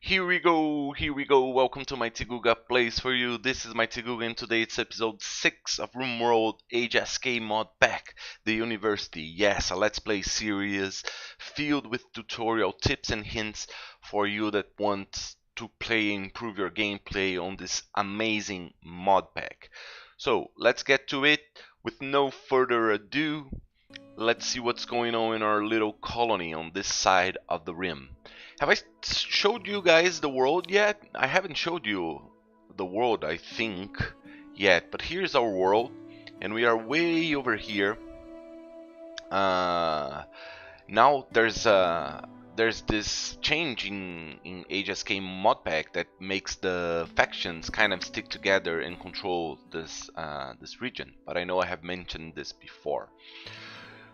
Here we go. Welcome to MightyGooga Plays for you. This is MightyGooga, and today it's episode 6 of Rimworld HSK Modpack, the university. Yes, a Let's Play series filled with tutorial tips and hints for you that want to play and improve your gameplay on this amazing modpack. So let's get to it. With no further ado, let's see what's going on in our little colony on this side of the rim. Have I showed you guys the world yet? I haven't showed you the world, I think, yet. But here's our world, and we are way over here. Now there's this change in HSK Modpack that makes the factions kind of stick together and control this region. But I know I have mentioned this before.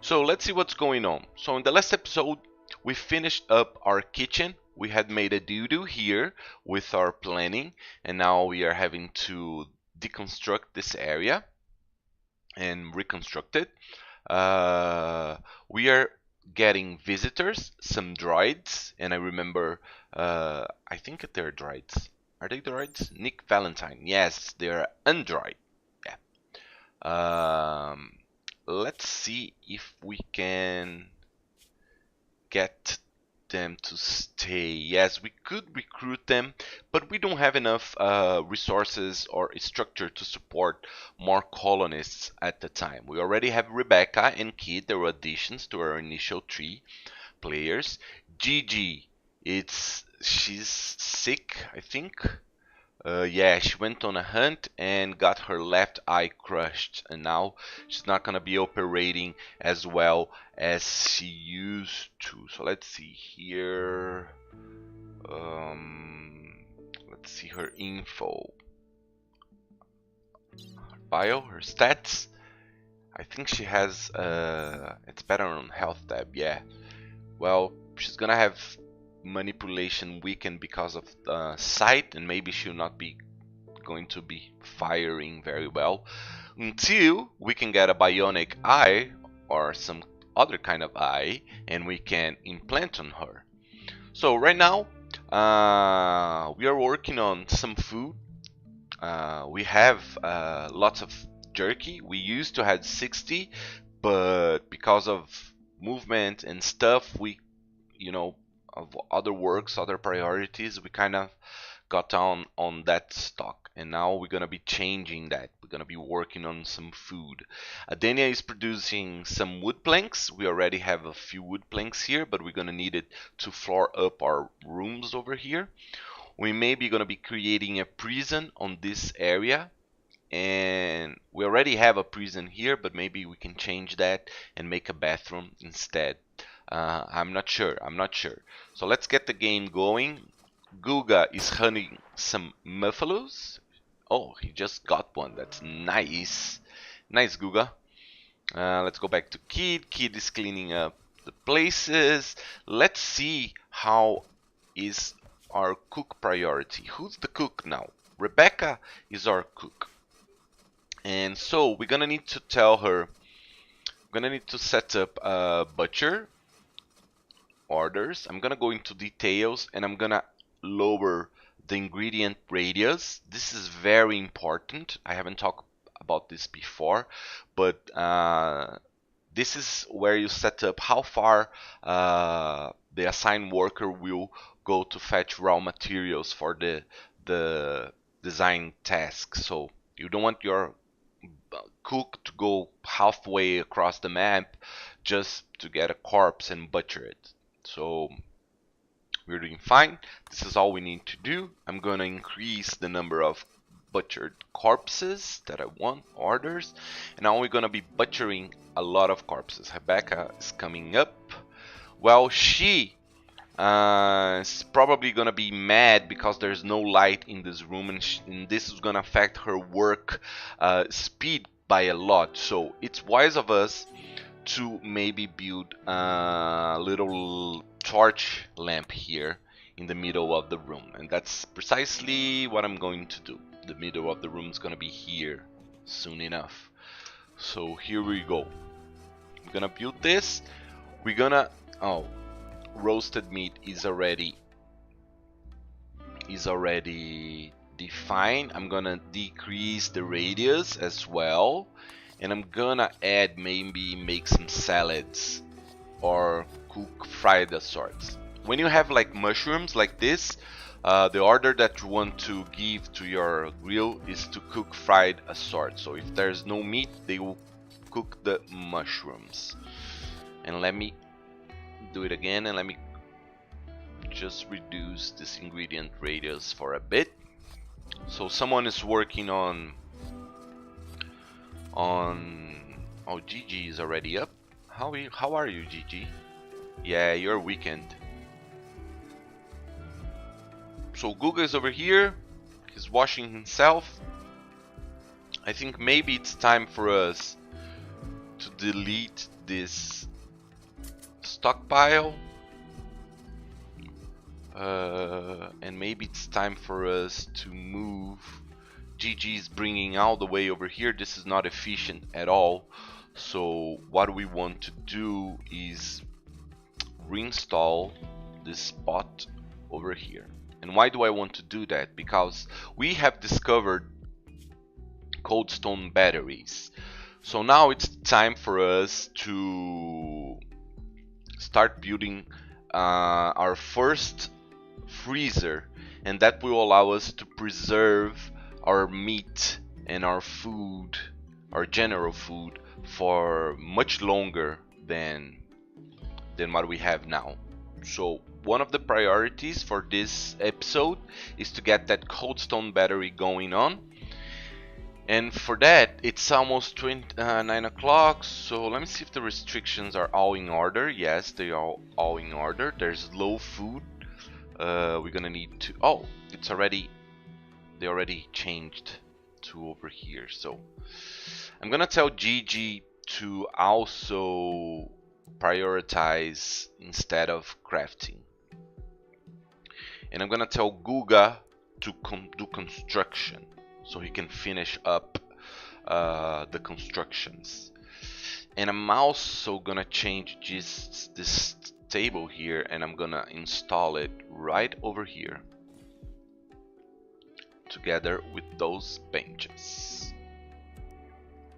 So let's see what's going on. So in the last episode, we finished up our kitchen. We had made a doo-doo here with our planning, and now we are having to deconstruct this area and reconstruct it. We are getting visitors, some droids, and I remember, I think they're droids. Are they droids? Nick Valentine. Yes, they're android. Yeah. Let's see if we can get them to stay. Yes, we could recruit them, but we don't have enough resources or structure to support more colonists at the time. We already have Rebecca and Kid. There were additions to our initial 3 players. Gigi, she's sick, I think. Yeah, she went on a hunt and got her left eye crushed, and now she's not gonna be operating as well as she used to. So let's see here. Let's see her info. Her bio, her stats. I think she has. It's better on health tab. Yeah. Well, she's gonna have manipulation weakened because of sight, and maybe she'll not be going to be firing very well until we can get a bionic eye or some other kind of eye and we can implant on her. So right now we are working on some food. We have lots of jerky. We used to have 60, but because of movement and stuff, we of other works, other priorities, we kind of got down on that stock, and now we're gonna be changing that. We're gonna be working on some food. Adenia is producing some wood planks. We already have a few wood planks here, but we're gonna need it to floor up our rooms over here. We may be gonna be creating a prison on this area, and we already have a prison here, but maybe we can change that and make a bathroom instead. I'm not sure. So let's get the game going. Googa is hunting some muffalos. Oh, he just got one. That's nice. Nice, Googa. Let's go back to Kid. Kid is cleaning up the places. Let's see how is our cook priority. Who's the cook now? Rebecca is our cook. And so we're gonna need to tell her, we're gonna need to set up a butcher orders. I'm gonna go into details and I'm gonna lower the ingredient radius. This is very important. I haven't talked about this before, but this is where you set up how far the assigned worker will go to fetch raw materials for the design task. So you don't want your cook to go halfway across the map just to get a corpse and butcher it. So we're doing fine. This is all we need to do. I'm gonna increase the number of butchered corpses that I want, orders, and now we're gonna be butchering a lot of corpses. Rebecca is coming up. Well, she is probably gonna be mad because there's no light in this room, and this is gonna affect her work speed by a lot. So it's wise of us to maybe build a little torch lamp here in the middle of the room, and that's precisely what I'm going to do. The middle of the room is gonna be here soon enough. So here we go. I'm gonna build this. We're gonna roasted meat is already is already defined. I'm gonna decrease the radius as well, and I'm gonna add, maybe make some salads or cook fried assorts. When you have like mushrooms like this, the order that you want to give to your grill is to cook fried assorts. So if there's no meat, they will cook the mushrooms. And let me do it again, and let me just reduce this ingredient radius for a bit. So someone is working on oh, Gigi is already up. How are you, Gigi? Yeah, you're weekend. So Googa is over here. He's washing himself. I think maybe it's time for us to delete this stockpile. And maybe it's time for us to move. GG is bringing all the way over here. This is not efficient at all. So what we want to do is reinstall this spot over here. And why do I want to do that? Because we have discovered cold stone batteries. So now it's time for us to start building our first freezer, and that will allow us to preserve our meat and our food, our general food, for much longer than what we have now. So one of the priorities for this episode is to get that cold stone battery going on. And for that, it's almost 9 o'clock, so let me see if the restrictions are all in order. Yes, they are all in order. There's low food. We're gonna need to... Oh, it's already... They already changed to over here. So I'm gonna tell Gigi to also prioritize instead of crafting. And I'm gonna tell Googa to do construction, so he can finish up the constructions. And I'm also gonna change this table here, and I'm gonna install it right over here together with those benches.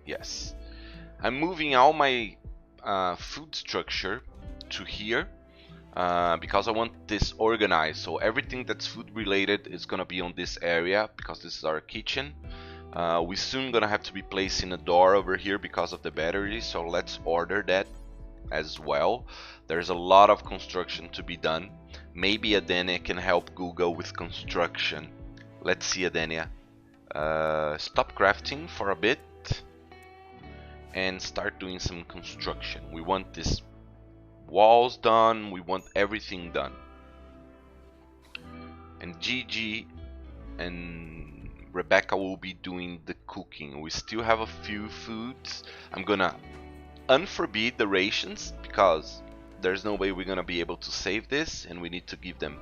Yes, I'm moving all my food structure to here because I want this organized, so everything that's food related is gonna be on this area because this is our kitchen. We soon gonna have to be placing a door over here because of the battery, so let's order that as well. There's a lot of construction to be done. Maybe Adenia can help Google with construction. Let's see, Adenia. Stop crafting for a bit and start doing some construction. We want this walls done, we want everything done. And Gigi and Rebecca will be doing the cooking. We still have a few foods. I'm gonna unforbid the rations because there's no way we're gonna be able to save this, and we need to give them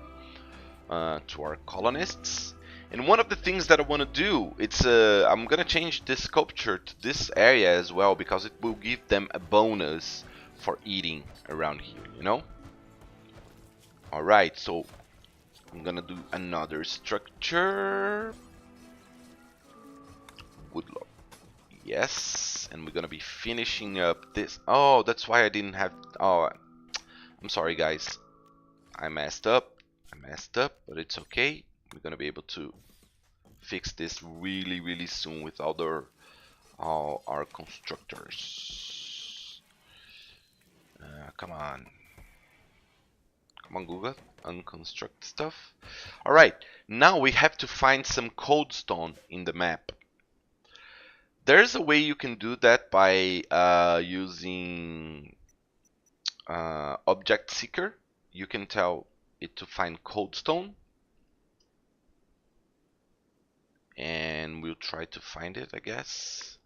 to our colonists. And one of the things that I want to do, it's I'm gonna change this sculpture to this area as well because it will give them a bonus for eating around here, you know. Alright, so I'm gonna do another structure. Woodlock. Yes, and we're gonna be finishing up this. Oh, that's why I didn't have... Oh, I'm sorry guys, I messed up, but it's okay. We're gonna be able to fix this really soon with all our constructors. Come on Google, unconstruct stuff. Alright, now we have to find some cold stone in the map. There's a way you can do that by using Object Seeker. You can tell it to find cold stone, and we'll try to find it, I guess.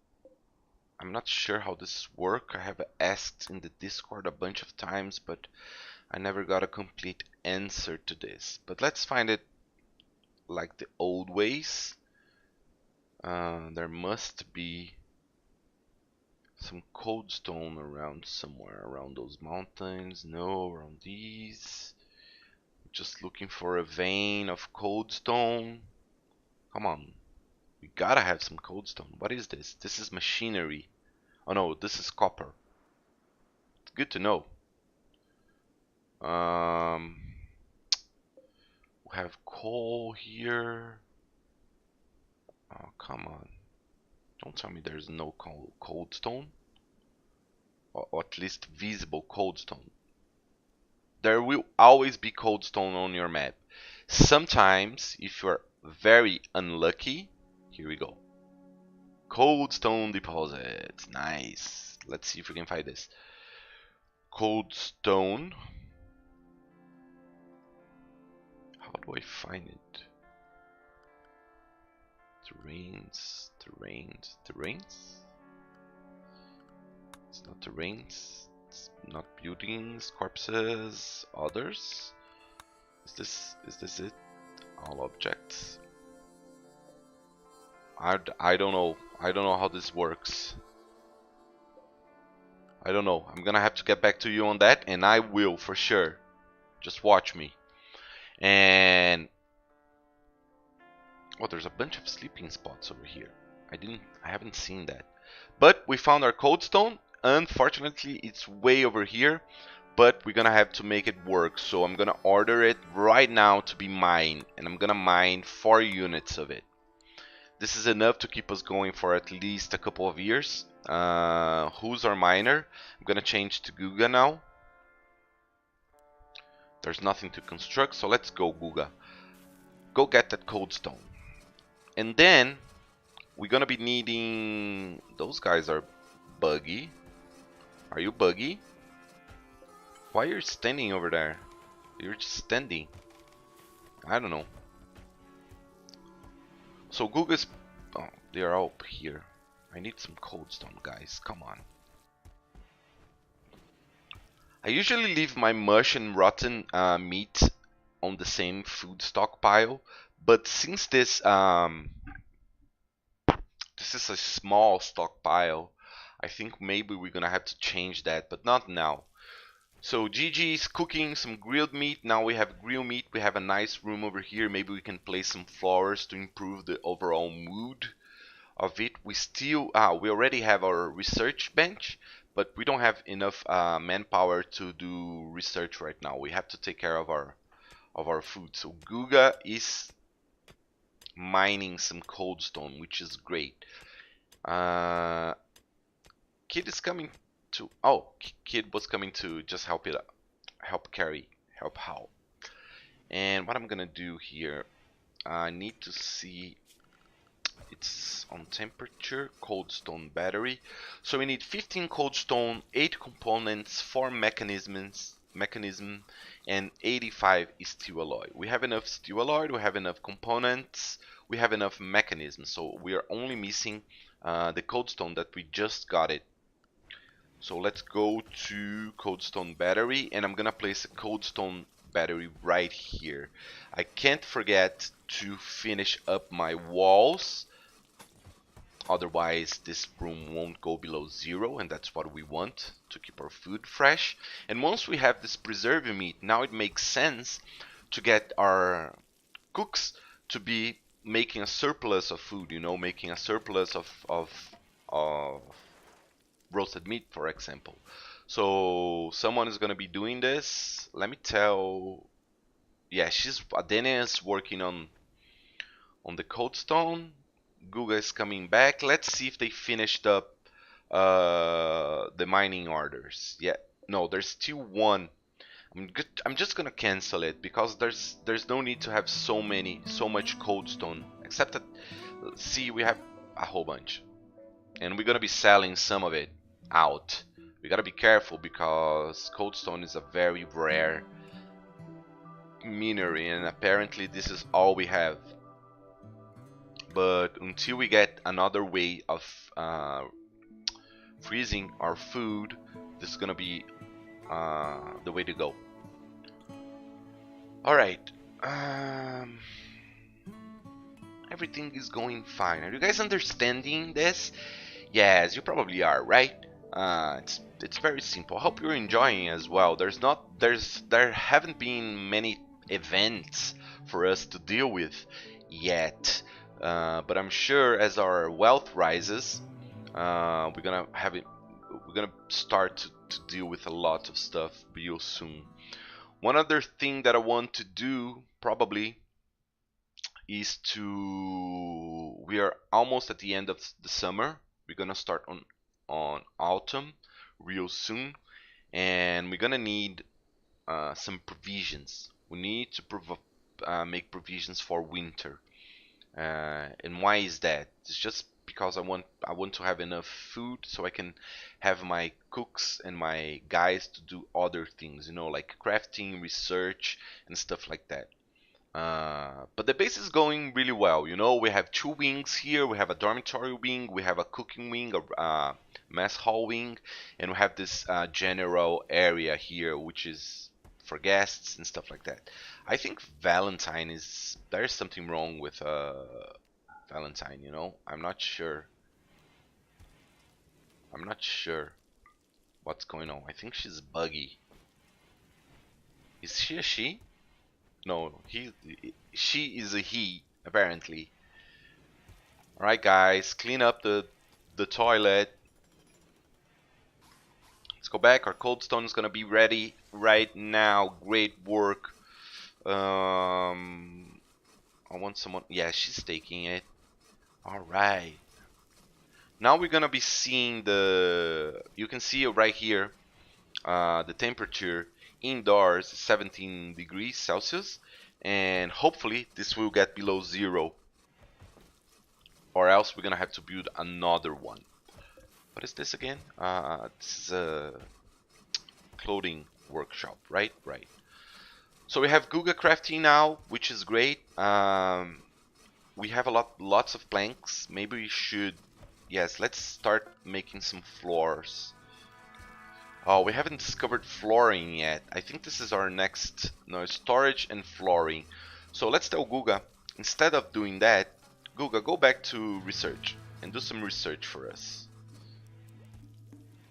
I'm not sure how this works. I have asked in the Discord a bunch of times, but I never got a complete answer to this. But let's find it like the old ways. There must be some cold stone around somewhere, around those mountains. No, around these. Just looking for a vein of coldstone. Come on. We gotta have some coldstone. What is this? This is machinery. Oh no, this is copper. It's good to know. We have coal here. Oh, come on. Don't tell me there's no coldstone. Or at least visible coldstone. There will always be coldstone on your map. Sometimes, if you're very unlucky, here we go. Coldstone deposits. Nice. Let's see if we can find this. Coldstone. How do I find it? Terrains. It's not terrains. It's not buildings, corpses, others. Is this it? All objects. I don't know. I don't know how this works. I don't know. I'm gonna have to get back to you on that, and I will for sure. Just watch me. And oh, there's a bunch of sleeping spots over here. I haven't seen that. But we found our coldstone. Unfortunately, it's way over here, but we're gonna have to make it work. So I'm gonna order it right now to be mined, and I'm gonna mine 4 units of it. This is enough to keep us going for at least a couple of years. Who's our miner? I'm gonna change to Googa now. There's nothing to construct, so let's go, Googa. Go get that coldstone. And then we're gonna be needing... Those guys are buggy. Are you buggy? Why are you standing over there? You're just standing. I don't know. So Googa's... Oh, they are all up here. I need some coldstone, guys. Come on. I usually leave my mush and rotten meat on the same food stockpile, but since this this is a small stockpile, I think maybe we're gonna have to change that, but not now. So GG is cooking some grilled meat. Now we have grilled meat. We have a nice room over here. Maybe we can place some flowers to improve the overall mood of it. We already have our research bench, but we don't have enough manpower to do research right now. We have to take care of our food. So Googa is mining some coldstone, which is great. Kid is coming to... Oh, Kid was coming to just help out. And what I'm gonna do here, I need to see... It's on temperature, coldstone battery. So we need 15 coldstone, 8 components, 4 mechanism, and 85 steel alloy. We have enough steel alloy, we have enough components, we have enough mechanisms. So we are only missing the coldstone that we just got it. So let's go to coldstone battery, and I'm gonna place a coldstone battery right here. I can't forget to finish up my walls. Otherwise this room won't go below 0, and that's what we want to keep our food fresh. And once we have this preserved meat, now it makes sense to get our cooks to be making a surplus of food, you know, making a surplus of roasted meat, for example. So someone is gonna be doing this. Let me tell... Yeah, Adenia is working on the coldstone. Googa is coming back. Let's see if they finished up the mining orders. Yeah, no, there's still one. I'm just gonna cancel it because there's no need to have so much coldstone. Except that, see, we have a whole bunch, and we're gonna be selling some of it out. We gotta be careful because coldstone is a very rare mineral, and apparently this is all we have. But until we get another way of freezing our food, this is gonna be the way to go. Alright, everything is going fine. Are you guys understanding this? Yes, you probably are, right? It's very simple. I hope you're enjoying as well. There haven't been many events for us to deal with yet. But I'm sure as our wealth rises, we're gonna have it. We're gonna start to deal with a lot of stuff real soon. One other thing that I want to do probably is to. We are almost at the end of the summer. We're gonna start on autumn real soon, and we're gonna need some provisions. We need to make provisions for winter. And why is that? It's just because I want to have enough food so I can have my cooks and my guys to do other things, like crafting, research, and stuff like that. But the base is going really well. We have two wings here. We have a dormitory wing, we have a cooking wing, a mess hall wing, and we have this general area here, which is for guests and stuff like that. I think Valentine is there's something wrong with Valentine. I'm not sure. I'm not sure what's going on. I think she's buggy. Is she a she? No, she is a he, apparently. Alright guys, clean up the toilet. Let's go back. Our cold stone is gonna be ready right now. Great work. I want someone. Yeah, she's taking it. Alright. Now we're gonna be seeing you can see it right here, the temperature indoors is 17 degrees Celsius, and hopefully this will get below 0, or else we're gonna have to build another one. What is this again? This is a clothing workshop, right? Right. So we have Googa crafting now, which is great. We have lots of planks. Maybe we should, yes, let's start making some floors. Oh, we haven't discovered flooring yet. I think this is our next, no, storage and flooring. So let's tell Googa, instead of doing that, Googa, go back to research and do some research for us.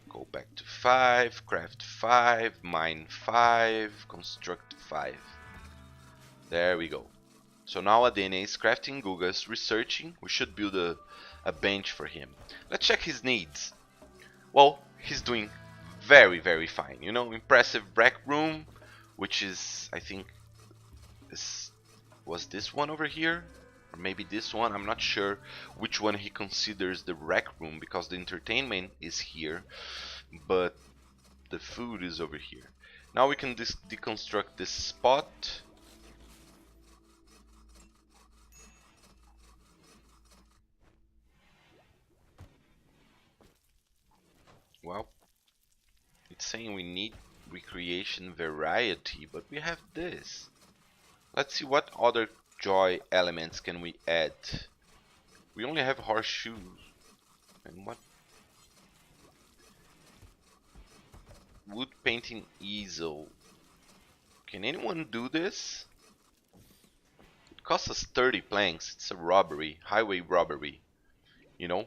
Go back to 5, craft 5, mine 5, construct 5. There we go. So now Adene is crafting, Guga's researching. We should build a bench for him. Let's check his needs. Well, he's doing very, very fine. Impressive rec room, which is, I think, was this one over here? Or maybe this one, I'm not sure which one he considers the rec room, because the entertainment is here, but the food is over here. Now we can deconstruct this spot. Well, it's saying we need recreation variety, but we have this. Let's see what other joy elements can we add. We only have horseshoes. And what? Wood painting easel. Can anyone do this? It costs us 30 planks. It's a robbery, highway robbery. You know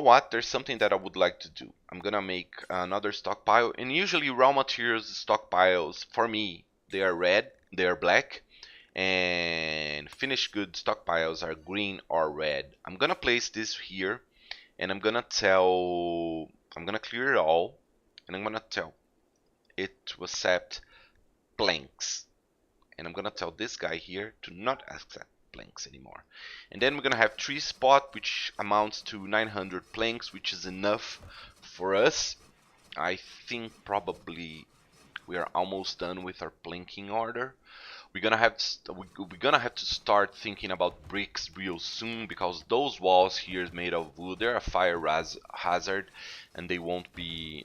what? There's something that I would like to do. I'm gonna make another stockpile, and usually raw materials stockpiles for me, they are red, they are black, and finished good stockpiles are green or red. I'm gonna place this here, and I'm gonna clear it all, and I'm gonna tell it to accept planks, and I'm gonna tell this guy here to not accept planks anymore. And then we're gonna have 3 spot, which amounts to 900 planks, which is enough for us. I think probably we are almost done with our planking order. We're gonna have to start thinking about bricks real soon, because those walls here is made of wood. They're a fire hazard, and they won't be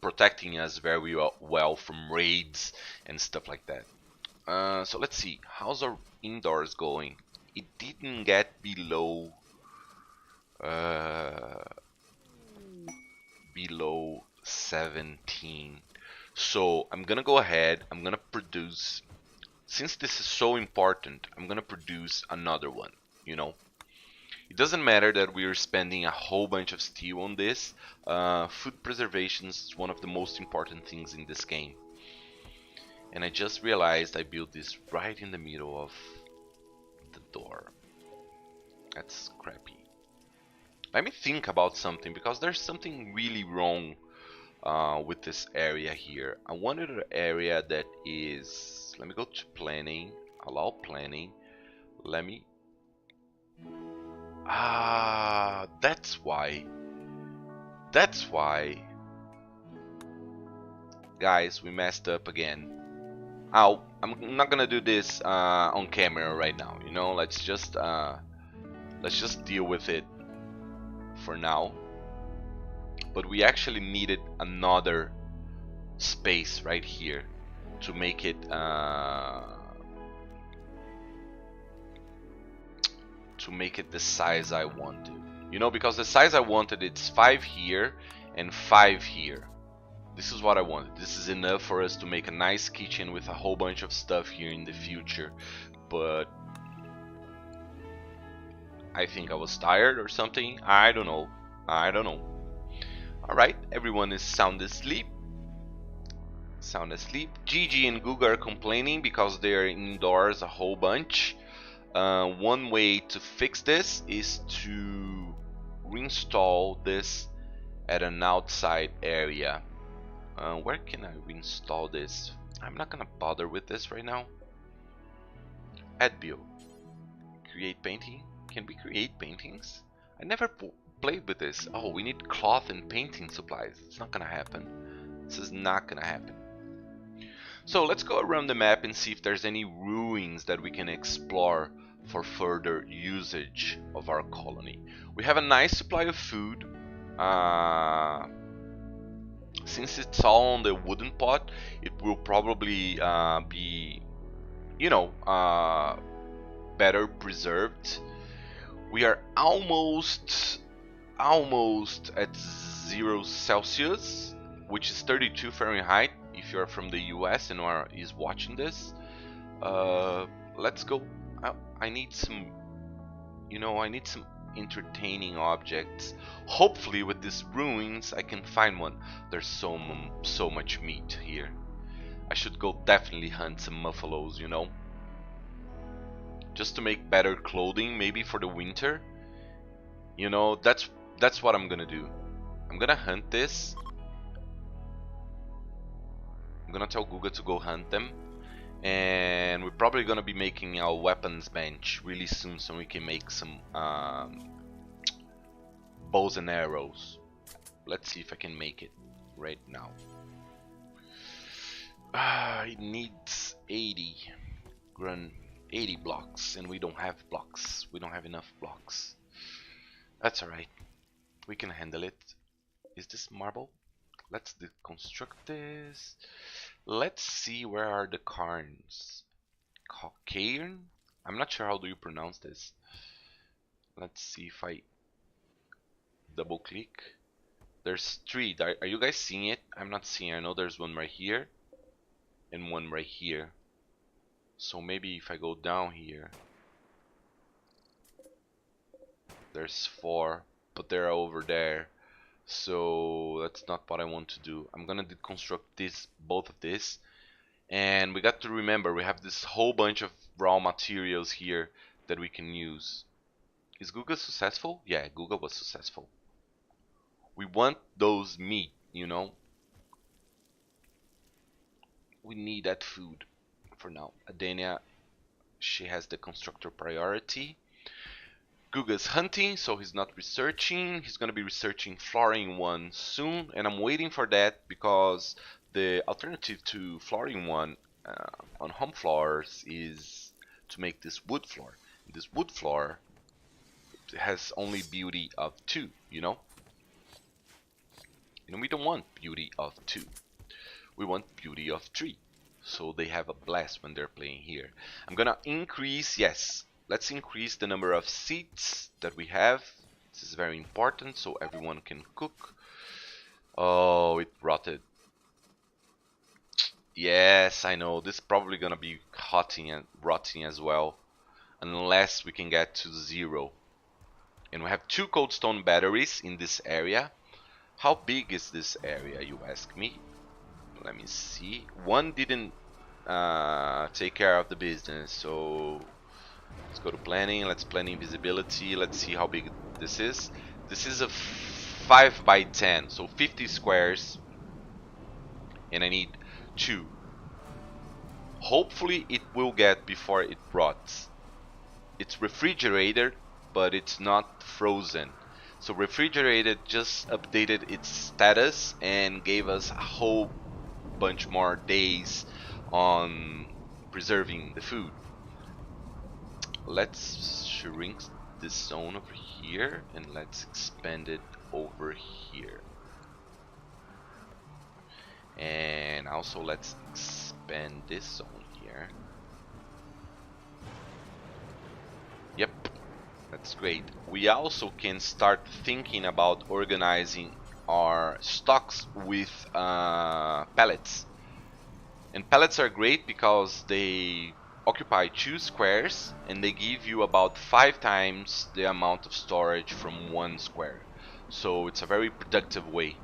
protecting us very well from raids and stuff like that. So let's see, how's our indoors going? It didn't get below 17. So I'm gonna go ahead, I'm gonna produce, since this is so important, I'm gonna produce another one. It doesn't matter that we are spending a whole bunch of steel on this. Food preservation is one of the most important things in this game. And I just realized I built this right in the middle of the door. That's crappy. Let me think about something, because there's something really wrong with this area here. I wanted an area that is... Let me go to planning, allow planning. Let me... that's why. That's why. Guys, we messed up again. I'm not gonna do this on camera right now, you know. Let's just deal with it for now. But we actually needed another space right here to make it the size I wanted. You know, because the size I wanted, it's 5 here and 5 here. This is what I wanted. This is enough for us to make a nice kitchen with a whole bunch of stuff here in the future. But I think I was tired or something. I don't know. Alright, everyone is sound asleep. Gigi and Googa are complaining because they're indoors a whole bunch. One way to fix this is to reinstall this at an outside area. Where can I reinstall this? I'm not gonna bother with this right now. Add build. Create painting. Can we create paintings? I never played with this. Oh, we need cloth and painting supplies. It's not gonna happen. This is not gonna happen. So let's go around the map and see if there's any ruins that we can explore for further usage of our colony. We have a nice supply of food. Since it's all on the wooden pot, it will probably be, you know, better preserved. We are almost at 0 Celsius, which is 32 Fahrenheit if you're from the US and is watching this. Let's go. I need some, you know, I need some entertaining objects. Hopefully with these ruins I can find one. There's so much meat here. I should go definitely hunt some buffaloes, you know, just to make better clothing, maybe for the winter. You know, that's what I'm gonna do. I'm gonna hunt this. I'm gonna tell Googa to go hunt them. And we're probably gonna be making our weapons bench really soon, so we can make some bows and arrows. Let's see if I can make it right now. It needs 80 blocks, and we don't have blocks. We don't have enough blocks. That's alright. We can handle it. Is this marble? Let's deconstruct this. Let's see, where are the cairns? Cairn? I'm not sure how do you pronounce this. Let's see if I double click. There's 3. Are you guys seeing it? I'm not seeing. I know there's one right here and one right here. So maybe if I go down here, there's 4, but they're over there. So that's not what I want to do. I'm gonna deconstruct both of this, and we got to remember we have this whole bunch of raw materials here that we can use. Is Googa successful? Yeah, Googa was successful. We want those meat, you know. We need that food for now. Adenia, she has the constructor priority. Googa's hunting, so he's not researching. He's gonna be researching flooring 1 soon, and I'm waiting for that because the alternative to flooring 1 on home floors is to make this wood floor. This wood floor has only beauty of 2, you know. You know, we don't want beauty of 2. We want beauty of 3. So they have a blast when they're playing here. I'm gonna increase, yes. Let's increase the number of seats that we have. This is very important so everyone can cook. Oh, it rotted. Yes, I know. This is probably gonna be rotting as well, unless we can get to 0. And we have 2 cold stone batteries in this area. How big is this area, you ask me? Let me see. One didn't take care of the business. So let's go to planning. Let's planning visibility. Let's see how big this is. This is a 5 by 10, so 50 squares, and I need 2. Hopefully it will get before it rots. It's refrigerated, but it's not frozen. So refrigerated just updated its status and gave us a whole bunch more days on preserving the food. Let's shrink this zone over here and let's expand it over here. And also let's expand this zone here. Yep, that's great. We also can start thinking about organizing our stocks with pallets. And pallets are great because they occupy 2 squares and they give you about 5 times the amount of storage from 1 square. So it's a very productive way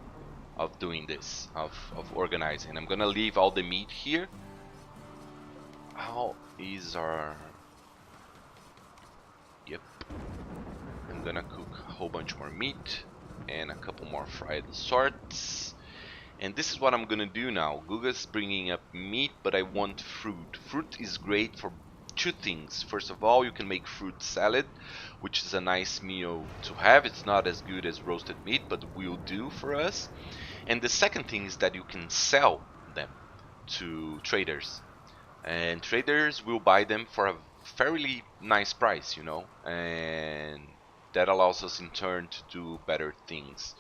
of doing this, of organizing. I'm gonna leave all the meat here. How is our... Yep. I'm gonna cook a whole bunch more meat and a couple more fried sorts. And this is what I'm gonna do now. Googa's bringing up meat, but I want fruit. Fruit is great for 2 things. First of all, you can make fruit salad, which is a nice meal to have. It's not as good as roasted meat, but will do for us. And the second thing is that you can sell them to traders. And traders will buy them for a fairly nice price, you know, and that allows us in turn to do better things.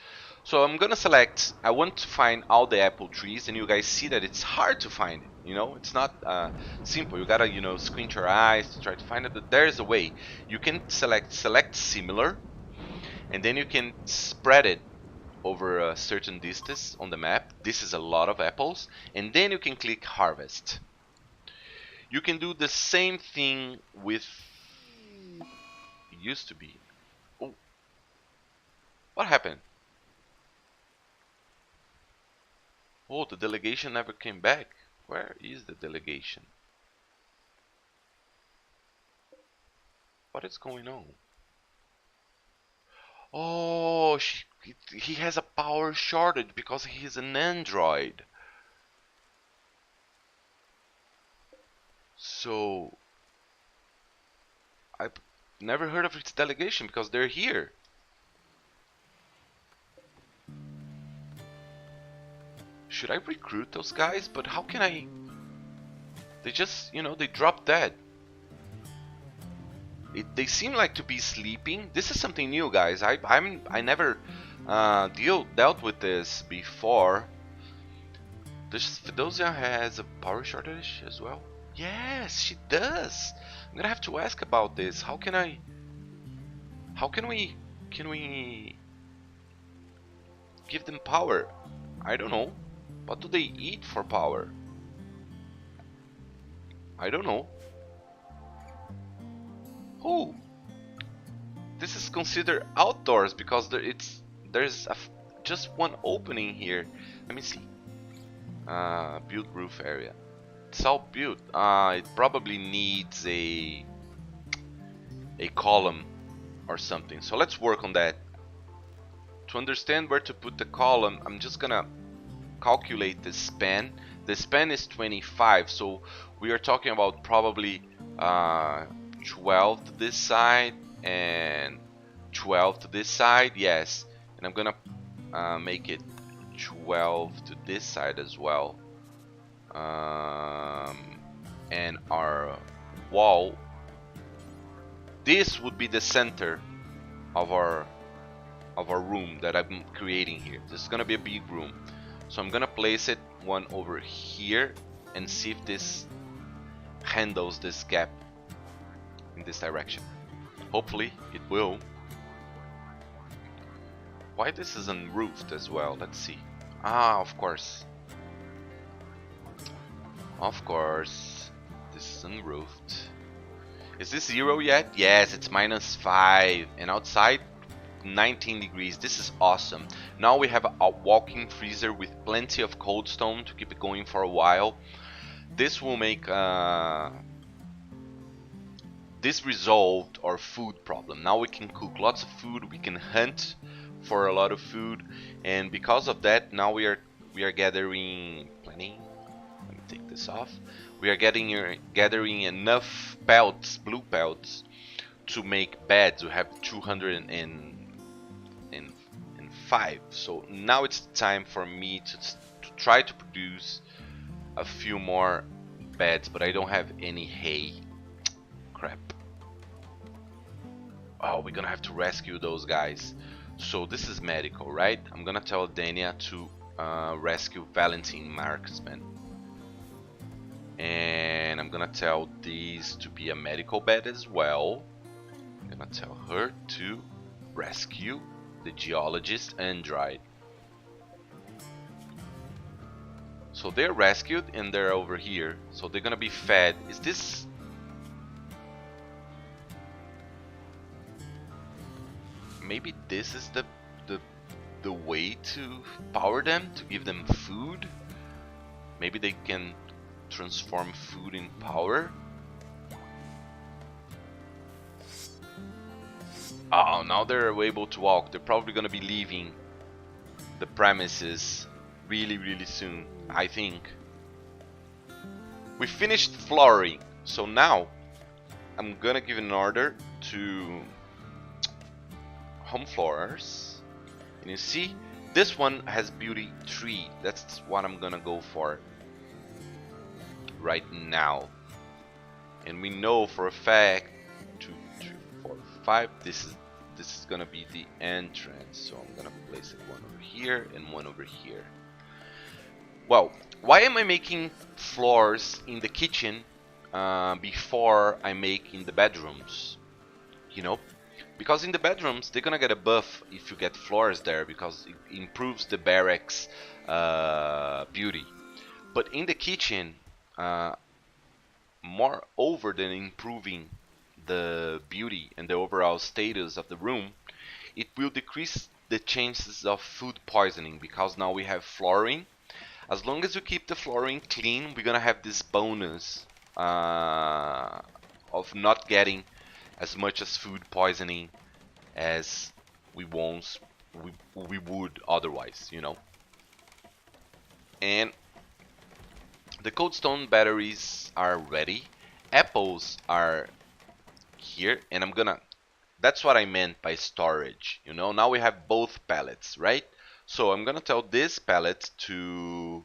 So I'm gonna select, I want to find all the apple trees, and you guys see that it's hard to find it, you know, it's not simple. You gotta, you know, squint your eyes to try to find it, but there's a way. You can select similar, and then you can spread it over a certain distance on the map. This is a lot of apples, and then you can click harvest. You can do the same thing with... It used to be... Oh. What happened? Oh, the delegation never came back. Where is the delegation? What is going on? Oh, he has a power shortage because he's an android. So I've never heard of its delegation because they're here. Should I recruit those guys? But how can I? They just, you know, they drop dead. They seem like to be sleeping. This is something new, guys. I never dealt with this before. Does Fedosia has a power shortage as well? Yes, she does. I'm gonna have to ask about this. How can we give them power? I don't know. What do they eat for power? I don't know. Oh, this is considered outdoors because there's just one opening here. Let me see. Build roof area. It's all built. It probably needs a column or something. So let's work on that. To understand where to put the column, I'm just gonna calculate the span. The span is 25, so we are talking about probably 12 to this side and 12 to this side. Yes, and I'm gonna make it 12 to this side as well. And our wall, this would be the center of our room that I'm creating here. This is gonna be a big room, so I'm gonna place it one over here and see if this handles this gap in this direction. Hopefully it will. Why this is unroofed as well? Let's see. Of course. Of course. This is unroofed. Is this 0 yet? Yes, it's -5. And outside, 19 degrees. This is awesome. Now we have a walking freezer with plenty of cold stone to keep it going for a while. this will make this resolved our food problem. Now we can cook lots of food, we can hunt for a lot of food, and because of that, now we are gathering planning. Let me take this off. We are gathering enough pelts, blue pelts, to make beds. We have 205. So now it's time for me to try to produce a few more beds, but I don't have any hay. Crap. Oh, we're gonna have to rescue those guys. So this is medical, right? I'm gonna tell Dania to rescue Valentine Marksman. And I'm gonna tell these to be a medical bed as well. I'm gonna tell her to rescue the geologist android. So they're rescued and they're over here. So they're gonna be fed. Is this... Maybe this is the way to power them, to give them food? Maybe they can transform food in power? Oh, now they're able to walk. They're probably gonna be leaving the premises really soon, I think. We finished flooring, so now I'm gonna give an order to home floors, and you see this one has beauty 3. That's what I'm gonna go for right now. And we know for a fact 2, 3, 4, 5, this is gonna be the entrance, so I'm gonna place it one over here and one over here. Well, why am I making floors in the kitchen before I make in the bedrooms? You know, because in the bedrooms they're gonna get a buff if you get floors there, because it improves the barracks beauty. But in the kitchen, moreover than improving the beauty and the overall status of the room, it will decrease the chances of food poisoning, because now we have flooring. As long as you keep the flooring clean, we're gonna have this bonus of not getting as much as food poisoning as we would otherwise, you know. And the cold stone batteries are ready. Apples are here, and that's what I meant by storage, you know. Now we have both pallets, right? So I'm gonna tell this pallet to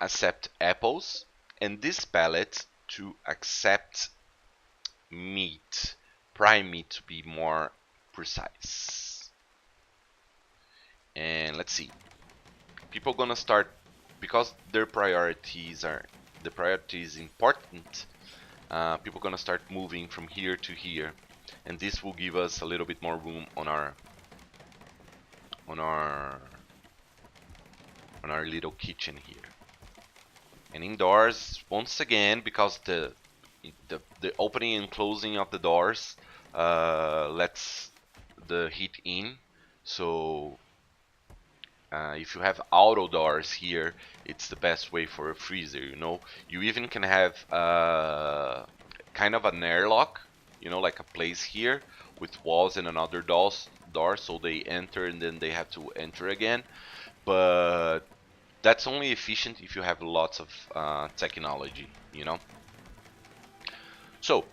accept apples and this pallet to accept meat, prime meat to be more precise. And let's see, people gonna start, because the priority is important. People gonna start moving from here to here, and this will give us a little bit more room on our little kitchen here. And indoors, once again, because the opening and closing of the doors lets the heat in. So if you have auto doors here, it's the best way for a freezer, you know. You even can have kind of an airlock, you know, like a place here with walls and another door, so they enter and then they have to enter again. But that's only efficient if you have lots of technology, you know. So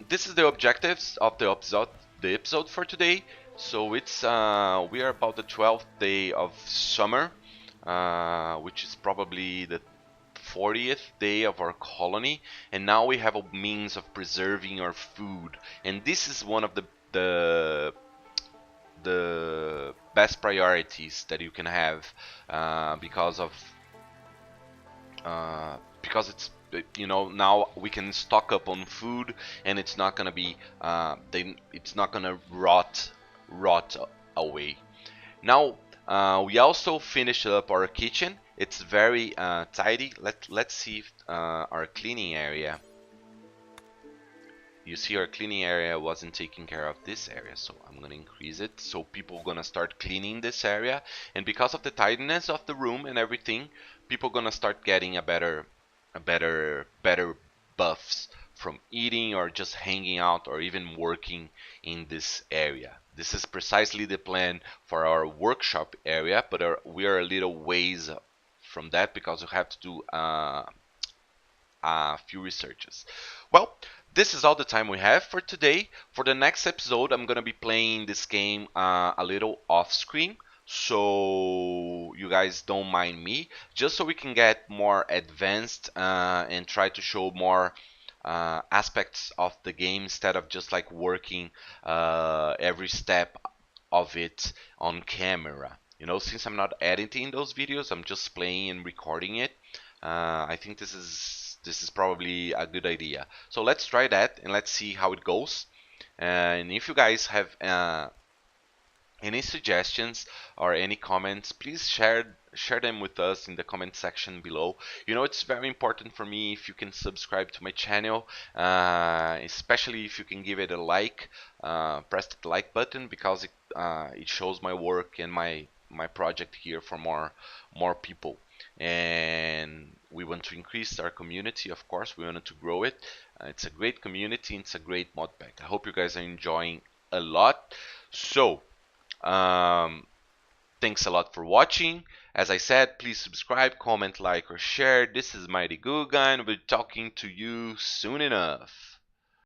this is the objectives of the episode for today. So it's we are about the 12th day of summer, which is probably the 40th day of our colony, and now we have a means of preserving our food, and this is one of the best priorities that you can have, because it's, you know, now we can stock up on food, and it's not gonna be it's not gonna rot away. Now we also finished up our kitchen. It's very tidy. Let's see if, our cleaning area you see our cleaning area wasn't taking care of this area, so I'm gonna increase it, so people gonna start cleaning this area, and because of the tidiness of the room and everything, people gonna start getting better buffs from eating or just hanging out or even working in this area. This is precisely the plan for our workshop area, but we are a little ways from that because we have to do a few researches. Well, this is all the time we have for today. For the next episode, I'm gonna be playing this game a little off screen, so you guys don't mind me, just so we can get more advanced and try to show more aspects of the game instead of just like working every step of it on camera. You know, since I'm not editing those videos, I'm just playing and recording it. I think this is probably a good idea. So let's try that and let's see how it goes. And if you guys have any suggestions or any comments, please share them with us in the comment section below. You know, it's very important for me if you can subscribe to my channel, especially if you can give it a like. Press the like button because it shows my work and my project here for more people. And we want to increase our community, of course. We want to grow it. It's a great community. It's a great mod pack. I hope you guys are enjoying a lot. So thanks a lot for watching. As I said, please subscribe, comment, like, or share. This is MightyGooga, and we'll be talking to you soon enough.